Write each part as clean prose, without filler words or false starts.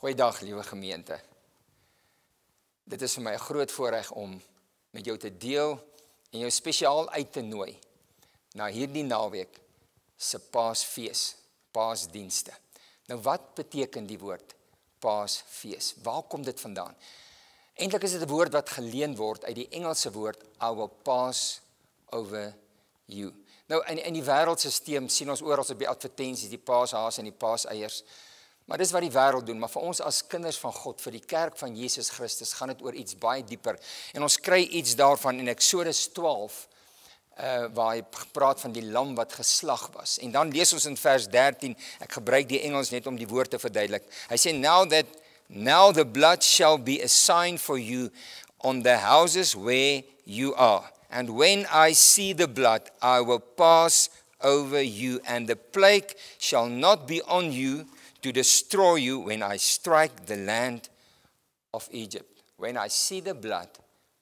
Goeiedag, liewe gemeente. Dit is vir my 'n groot voorreg om met jou te deel en jou spesiaal uit te nooi na hierdie naweek se Paasfees, Paasdienste. Nou wat beteken die woord Paasfees? Waar kom dit vandaan? Eintlik is dit 'n woord wat geleen word uit die Engelse woord I will pass over you. Nou in die wêreldstelsel sien ons oral op die advertensies die paashaas en die paaseiers. Maar dis wat die wêreld doen, maar vir ons as kinders van God, vir die kerk van Jesus Christus, gaan dit oor iets baie dieper. En ons kry iets daarvan in Eksodus 12, waar hy praat van die lam wat geslag was. En dan lees ons in vers 13, ek gebruik die Engels net om die woord te verduidelik. Hy sê, now the blood shall be a sign for you on the houses where you are. And when I see the blood, I will pass over you, and the plague shall not be on you to destroy you when I strike the land of Egypt. When I see the blood,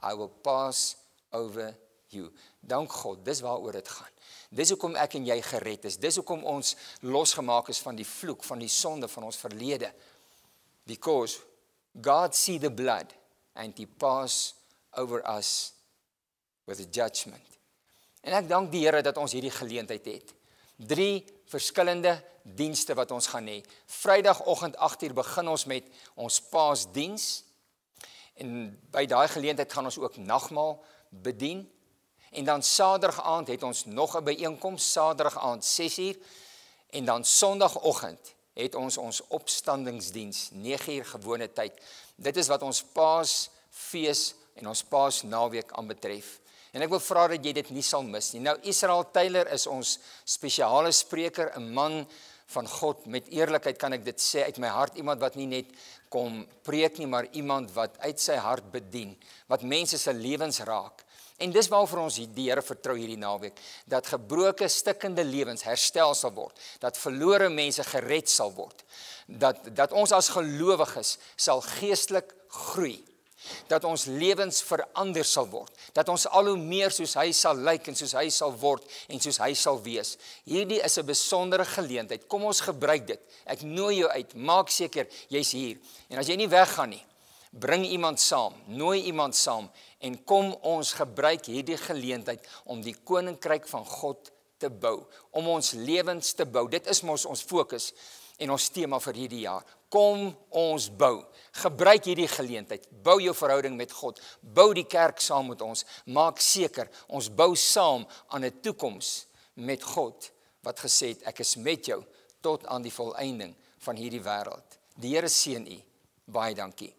I will pass over you. Dank God, dis waaroor dit gaan. Dis hoekom ek en jy gered is. Dis hoekom ons losgemaak is van die vloek, van die sonde, van ons verlede. Because God see the blood and He pass over us with a judgment. En ek dank die Here dat ons hierdie geleentheid het. 3 verskillende dienste wat ons gaan hê. Vrydagoggend 8:00 begin ons met ons Paasdiens. En by daai geleentheid gaan ons ook nagmaal bedien. En dan Saterdag aand het ons nog 'n byeenkoms, Saterdag aand 6:00. En dan Sondagoggend het ons opstandingsdiens, 9:00 gewone tyd. Dit is wat ons Paasfees en ons Paasnaweek aanbetref. En ek wil vra dat jy dit nie sal mis nie. Nou, Israel Taylor is ons spesiale spreker, 'n man van God. Met eerlikheid kan ek dit sê uit my hart, iemand wat nie net kom preek nie, maar iemand wat uit sy hart bedien, wat mense se lewens raak. En dis waarvoor ons die Here vertrou hierdie naweek, dat gebroke, stikkende lewens herstel sal word, dat verlore mense gered sal word, dat ons as gelowiges sal geestelik groei, dat ons lewens verander sal word, dat ons al hoe meer soos hy sal lyk en soos hy sal word en soos hy sal wees. Hierdie is 'n besondere geleentheid. Kom ons gebruik dit. Ek nooi jou uit. Maak seker jy's hier. En as jy nie weggaan nie, bring iemand saam, nooi iemand saam en kom ons gebruik hierdie geleentheid om die koninkryk van God te bou, om ons lewens te bou. Dit is mos ons fokus en ons tema vir hierdie jaar. Kom ons bou. Gebruik hierdie geleentheid. Bou jou verhouding met God. Bou die kerk saam met ons. Maak seker, ons bou saam aan 'n toekoms met God, wat gesê het, ek is met jou tot aan die volëinding van hierdie wêreld. Die Here seën u. Baie dankie.